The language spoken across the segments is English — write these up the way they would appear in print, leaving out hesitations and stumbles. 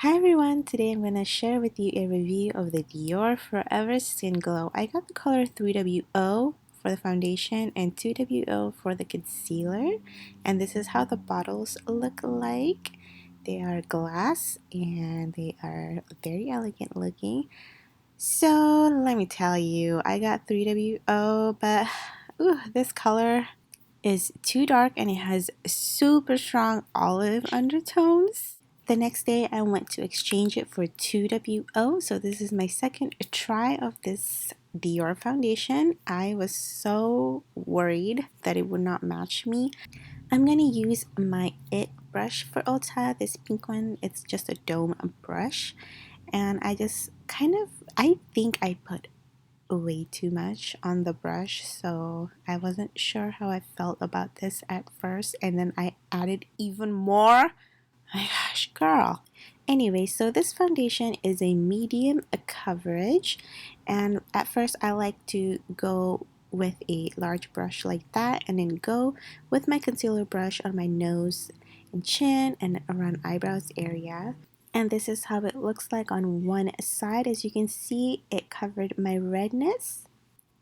Hi everyone, today I'm going to share with you a review of the Dior Forever Skin Glow. I got the color 3WO for the foundation and 2WO for the concealer, and this is how the bottles look like. They are glass and they are very elegant looking. So let me tell you, I got 3WO, but this color is too dark and it has super strong olive undertones. The next day I went to exchange it for 2WO, so this is my second try of this Dior foundation. I was so worried that it would not match me. I'm gonna use my It brush for Ulta, this pink one. It's just a dome brush, and I think I put way too much on the brush, so I wasn't sure how I felt about this at first, and then I added even more. My gosh, girl. Anyway, so this foundation is a medium coverage, and at first I like to go with a large brush like that and then go with my concealer brush on my nose and chin and around eyebrows area. And this is how it looks like on one side. As you can see, it covered my redness.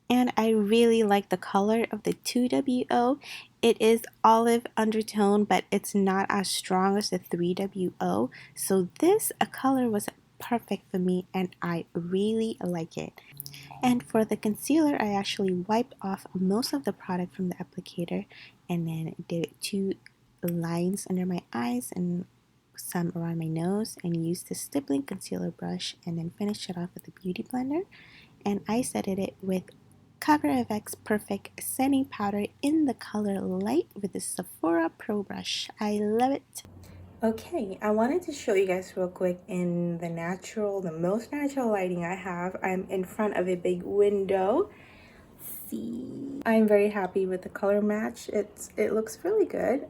And I really like the color of the 2WO. It is olive undertone, but it's not as strong as the 3WO. So this color was perfect for me and I really like it. And for the concealer, I actually wiped off most of the product from the applicator and then did two lines under my eyes and some around my nose and used the stippling concealer brush and then finished it off with the beauty blender. And I set it with Cover FX Perfect Setting Powder in the color Light with the Sephora Pro Brush. I love it. Okay, I wanted to show you guys real quick in the most natural lighting I have. I'm in front of a big window. See, I'm very happy with the color match. It looks really good.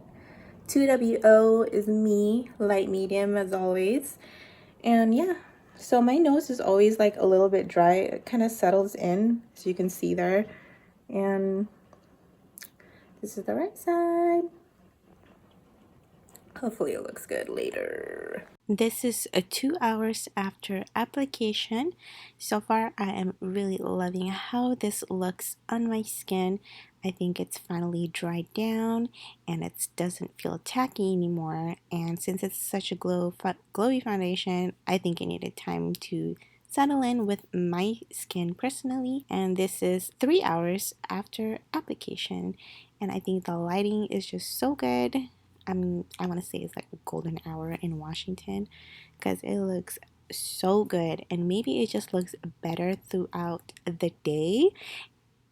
2WO is me, light medium as always. And yeah, so my nose is always like a little bit dry. It kind of settles in, as you can see there. And this is the right side. Hopefully it looks good later. This is 2 hours after application. So far, I am really loving how this looks on my skin. I think it's finally dried down and it doesn't feel tacky anymore. And since it's such a glowy foundation, I think it needed time to settle in with my skin personally. And this is 3 hours after application. And I think the lighting is just so good. I want to say it's like a golden hour in Washington because it looks so good, and maybe it just looks better throughout the day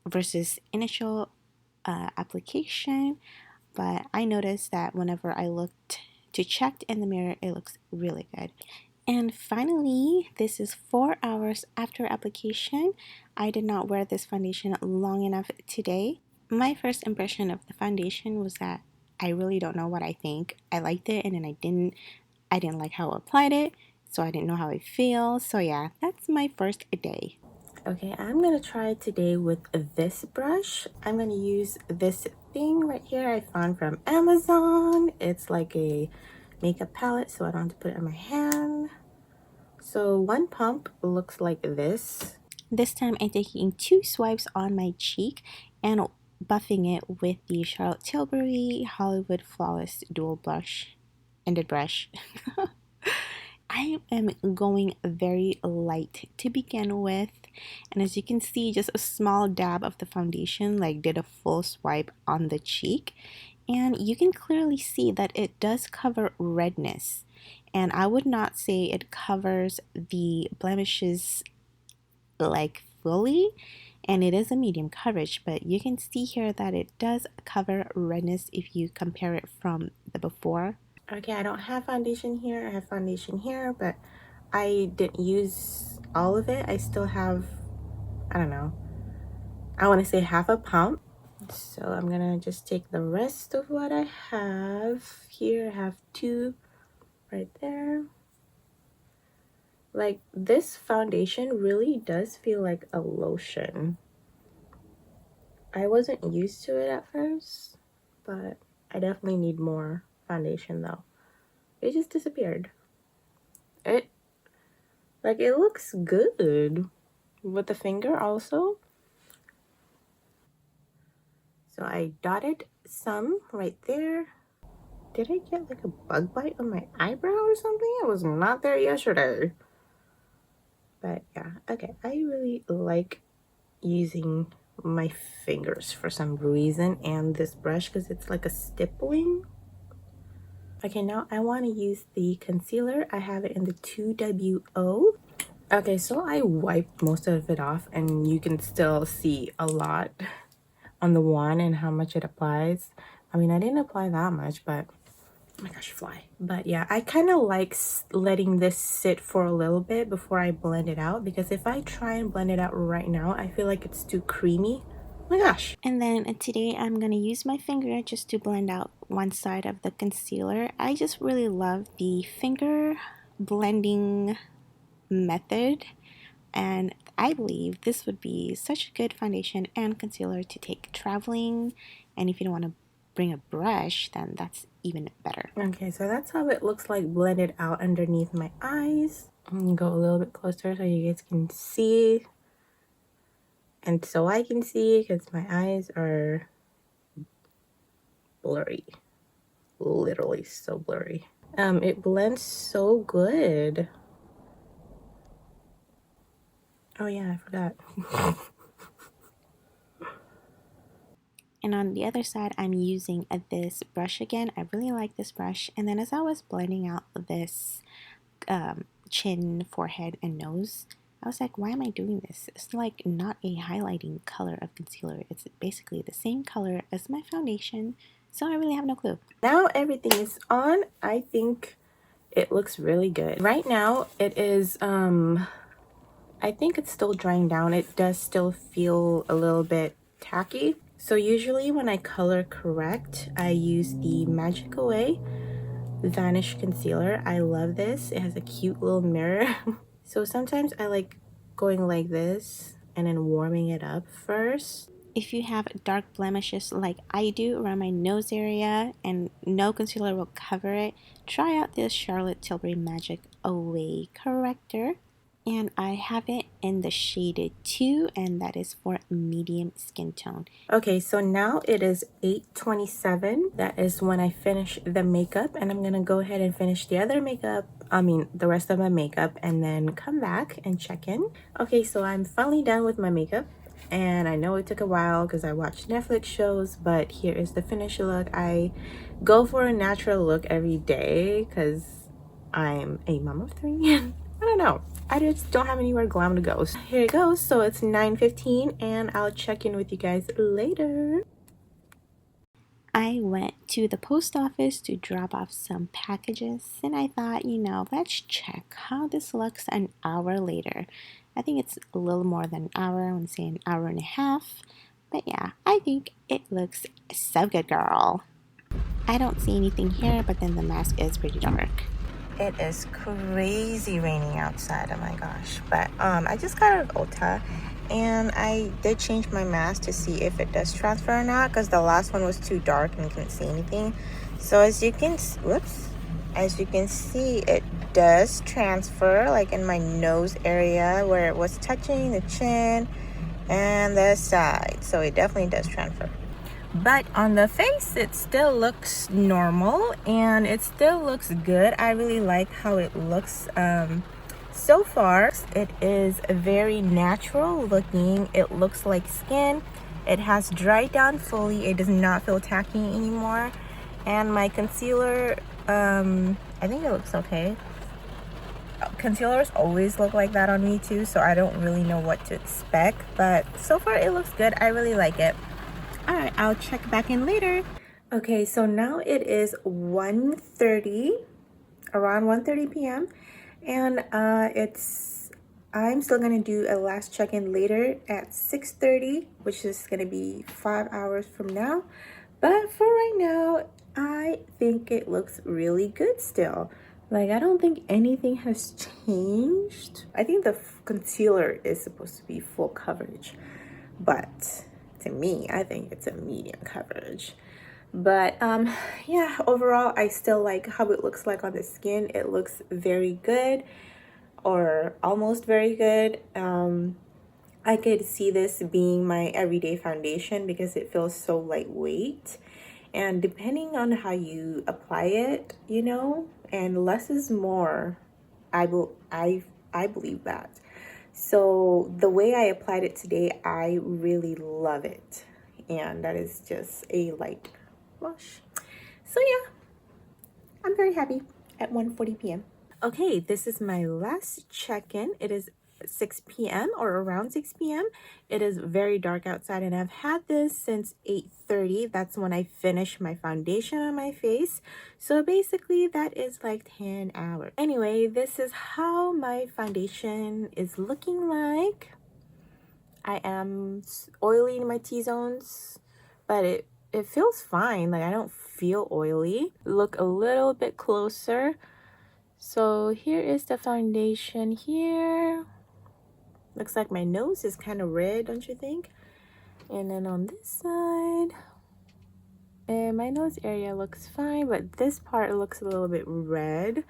versus initial application. But I noticed that whenever I looked to check in the mirror, it looks really good. And finally, this is 4 hours after application. I did not wear this foundation long enough today. My first impression of the foundation was that I really don't know what I think. I liked it and then I didn't like how I applied it, so I didn't know how I feel. So yeah, that's my first day. Okay, I'm gonna try today with this brush. I'm gonna use this thing right here I found from Amazon. It's like a makeup palette, so I don't have to put it on my hand. So one pump looks like this. This time I'm taking 2 swipes on my cheek and buffing it with the Charlotte Tilbury Hollywood Flawless Dual Blush Ended Brush. I am going very light to begin with, and as you can see, just a small dab of the foundation like did a full swipe on the cheek, and you can clearly see that it does cover redness, and I would not say it covers the blemishes like fully, and it is a medium coverage, but you can see here that it does cover redness if you compare it from the before. Okay, I don't have foundation here. I have foundation here, but I didn't use all of it. I still have, I don't know, I want to say half a pump. So I'm gonna just take the rest of what I have here. I have 2 right there. Like, this foundation really does feel like a lotion. I wasn't used to it at first, but I definitely need more foundation though. It just disappeared. Like, it looks good with the finger also. So I dotted some right there. Did I get like a bug bite on my eyebrow or something? It was not there yesterday. But yeah, okay. I really like using my fingers for some reason and this brush because it's like a stippling. Okay, now I want to use the concealer. I have it in the 2WO. Okay, so I wiped most of it off and you can still see a lot on the wand and how much it applies. I mean, I didn't apply that much, but oh my gosh, fly. But yeah, I kind of like letting this sit for a little bit before I blend it out, because if I try and blend it out right now, I feel like it's too creamy. Oh my gosh. And then today I'm gonna use my finger just to blend out one side of the concealer. I just really love the finger blending method, and I believe this would be such a good foundation and concealer to take traveling, and if you don't want to bring a brush, then that's even better. Okay, so that's how it looks like blended out underneath my eyes. I'm gonna go a little bit closer so you guys can see, and so I can see, because my eyes are blurry, literally so blurry. It blends so good. Oh yeah, I forgot. And on the other side, I'm using this brush again. I really like this brush. And then as I was blending out this chin, forehead, and nose, I was like, why am I doing this? It's like not a highlighting color of concealer. It's basically the same color as my foundation. So I really have no clue. Now everything is on. I think it looks really good. Right now it is, I think it's still drying down. It does still feel a little bit tacky. So usually when I color correct, I use the Magic Away Vanish Concealer. I love this. It has a cute little mirror. So sometimes I like going like this and then warming it up first. If you have dark blemishes like I do around my nose area and no concealer will cover it, try out this Charlotte Tilbury Magic Away Corrector. And I have it in the shaded 2, and that is for medium skin tone. Okay, so now it is 8:27. That is when I finish the makeup, and I'm gonna go ahead and finish the other makeup, the rest of my makeup, and then come back and check in. Okay, so I'm finally done with my makeup, and I know it took a while because I watched Netflix shows, but here is the finished look. I go for a natural look every day because I'm a mom of 3. I don't know. I just don't have anywhere glam to go. So here it goes. So it's 9:15 and I'll check in with you guys later. I went to the post office to drop off some packages, and I thought, let's check how this looks an hour later. I think it's a little more than an hour. I want to say an hour and a half. But yeah, I think it looks so good, girl. I don't see anything here, but then the mask is pretty dark. It is crazy raining outside, oh my gosh. But I just got out of Ulta, and I did change my mask to see if it does transfer or not, because the last one was too dark and couldn't see anything. So as you can see, it does transfer, like in my nose area where it was touching the chin and the side. So it definitely does transfer. But on the face, it still looks normal and it still looks good. I really like how it looks so far. It is very natural looking. It looks like skin. It has dried down fully. It does not feel tacky anymore. And my concealer, I think it looks okay. Concealers always look like that on me too, so I don't really know what to expect. But so far, it looks good. I really like it. All right, I'll check back in later. Okay, so now it is 1:30, around 1:30 p.m. And I'm still gonna do a last check-in later at 6:30, which is gonna be 5 hours from now. But for right now, I think it looks really good still. Like, I don't think anything has changed. I think the concealer is supposed to be full coverage, but to me, I think it's a medium coverage. But yeah, overall, I still like how it looks like on the skin. It looks very good. or almost very good. I could see this being my everyday foundation because it feels so lightweight. And depending on how you apply it, you know, and less is more. I believe that. So the way I applied it today, I really love it. And that is just a light wash. So yeah, I'm very happy at 1:40 p.m. Okay, this is my last check-in. It is 6 p.m. or around 6 p.m. It is very dark outside and I've had this since 8:30. That's when I finished my foundation on my face. So basically that is like 10 hours. Anyway, this is how my foundation is looking like. I am oily in my T-zones, but it feels fine. Like I don't feel oily. Look a little bit closer. So here is the foundation here. Looks like my nose is kind of red, don't you think? And then on this side, and my nose area looks fine, but this part looks a little bit red.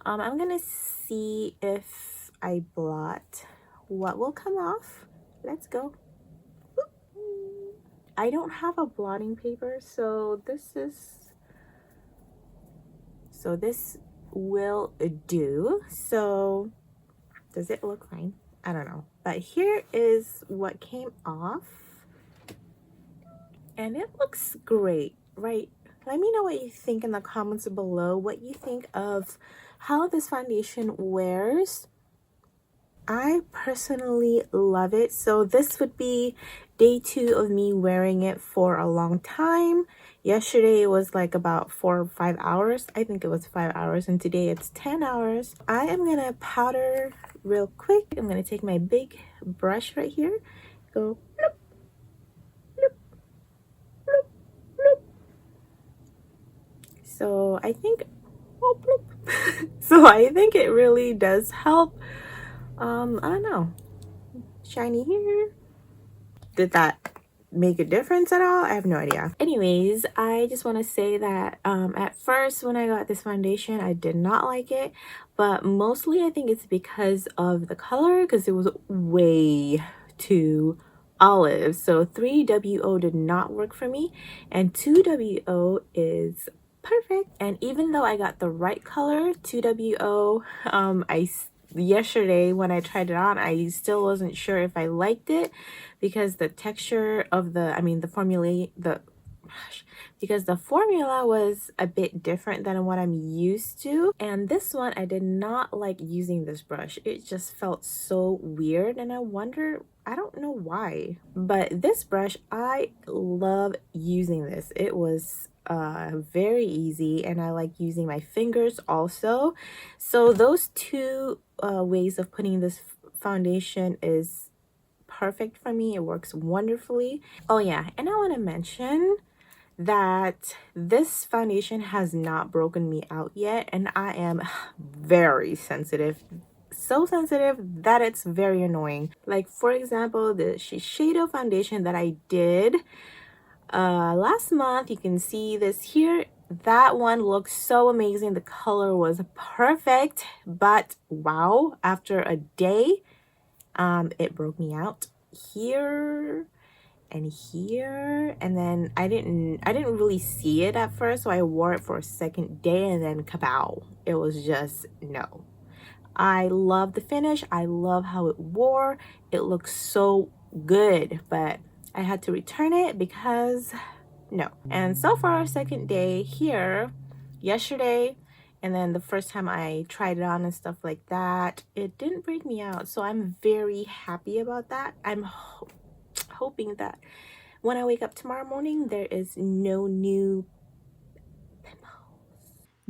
I'm gonna see if I blot what will come off. Let's go. I don't have a blotting paper, so this will do. So does it look fine? I don't know. But here is what came off. And it looks great, right? Let me know what you think in the comments below. What you think of how this foundation wears. I personally love it. So this would be day 2 of me wearing it for a long time. Yesterday it was like about 4 or 5 hours. I think it was 5 hours, and today it's 10 hours. I am gonna powder real quick. I'm gonna take my big brush right here, go bloop, bloop, bloop, bloop. So I think, oh, bloop. So I think it really does help. I don't know, shiny here. Did that make a difference at all? I have no idea. Anyways, I just want to say that at first when I got this foundation, I did not like it, but mostly I think it's because of the color, because it was way too olive. So 3WO did not work for me, and 2WO is perfect. And even though I got the right color, 2WO, yesterday when I tried it on, I still wasn't sure if I liked it because the texture of the formula, because the formula was a bit different than what I'm used to. And this one, I did not like using this brush. It just felt so weird, and I don't know why. But this brush, I love using this. It was very easy, and I like using my fingers also. So those two ways of putting this foundation is perfect for me. It works wonderfully. Oh yeah, and I want to mention that this foundation has not broken me out yet, and I am very sensitive, so sensitive that it's very annoying. Like for example, the Shiseido foundation that I did last month, you can see this here. That one looks so amazing. The color was perfect, but wow, after a day it broke me out here and here, and then I didn't really see it at first, so I wore it for a second day, and then kapow, it was just no. I love the finish. I love how it wore. It looks so good, but I had to return it because no. And so far, second day here, yesterday, and then the first time I tried it on and stuff like that, it didn't break me out. So I'm very happy about that. I'm hoping that when I wake up tomorrow morning, there is no new pimples.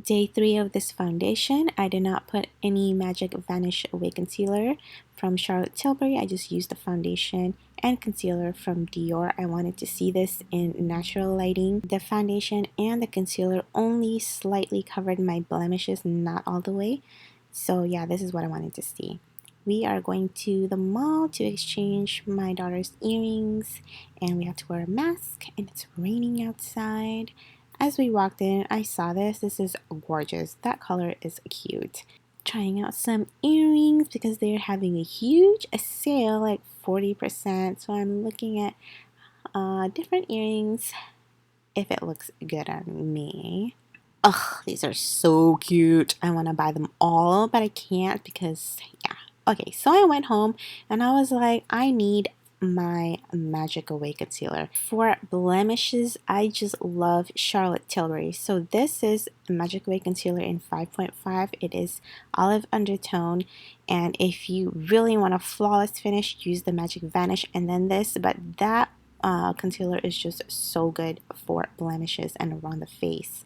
Day 3 of this foundation, I did not put any Magic Vanish Away concealer from Charlotte Tilbury. I just used the foundation and concealer from Dior. I wanted to see this in natural lighting. The foundation and the concealer only slightly covered my blemishes, not all the way. So yeah, this is what I wanted to see. We are going to the mall to exchange my daughter's earrings, and we have to wear a mask, and it's raining outside. As we walked in, I saw this. This is gorgeous. That color is cute. trying out some earrings because they're having a huge sale, like 40%. So I'm looking at different earrings if it looks good on me. Ugh, these are so cute. I want to buy them all, but I can't because, yeah. Okay, so I went home and I was like, I need my Magic Away concealer. For blemishes, I just love Charlotte Tilbury. So this is Magic Away concealer in 5.5. It is olive undertone, and if you really want a flawless finish, use the Magic Vanish and then this, but that concealer is just so good for blemishes and around the face.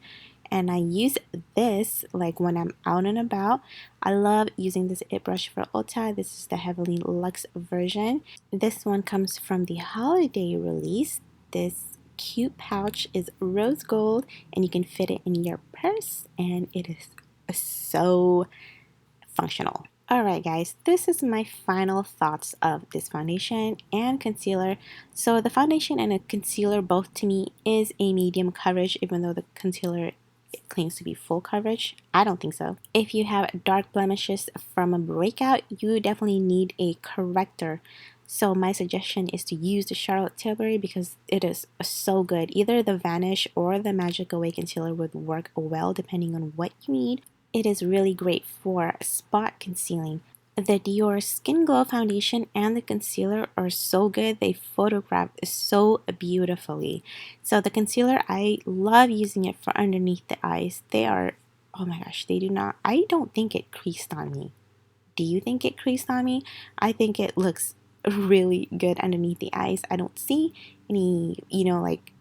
And I use this like when I'm out and about. I love using this It brush for Ulta. This is the Heavily Luxe version. This one comes from the holiday release. This cute pouch is rose gold and you can fit it in your purse, and it is so functional. Alright guys, this is my final thoughts of this foundation and concealer. So the foundation and a concealer both to me is a medium coverage, even though the concealer claims to be full coverage. I don't think so. If you have dark blemishes from a breakout, you definitely need a corrector. So my suggestion is to use the Charlotte Tilbury because it is so good. Either the Vanish or the Magic Away concealer would work well depending on what you need. It is really great for spot concealing. The Dior Skin Glow foundation and the concealer are so good. They photograph so beautifully. So the concealer, I love using it for underneath the eyes. They are, oh my gosh, they do not, I don't think it creased on me. Do you think it creased on me? I think it looks really good underneath the eyes. I don't see any, like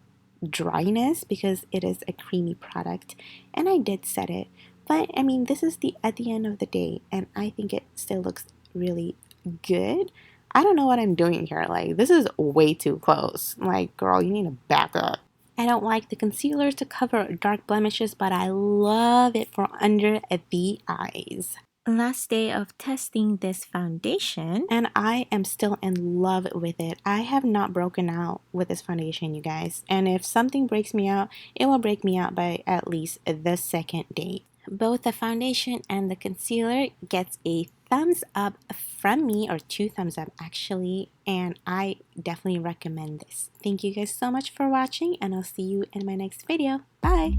dryness because it is a creamy product, and I did set it. But I mean, this is the at the end of the day, and I think it still looks really good. I don't know what I'm doing here. Like, this is way too close. Like, girl, you need to back up. I don't like the concealers to cover dark blemishes, but I love it for under the eyes. Last day of testing this foundation, and I am still in love with it. I have not broken out with this foundation, you guys, and if something breaks me out, it will break me out by at least the second day. Both the foundation and the concealer gets a thumbs up from me, or 2 thumbs up actually, and I definitely recommend this. Thank you guys so much for watching, and I'll see you in my next video. Bye!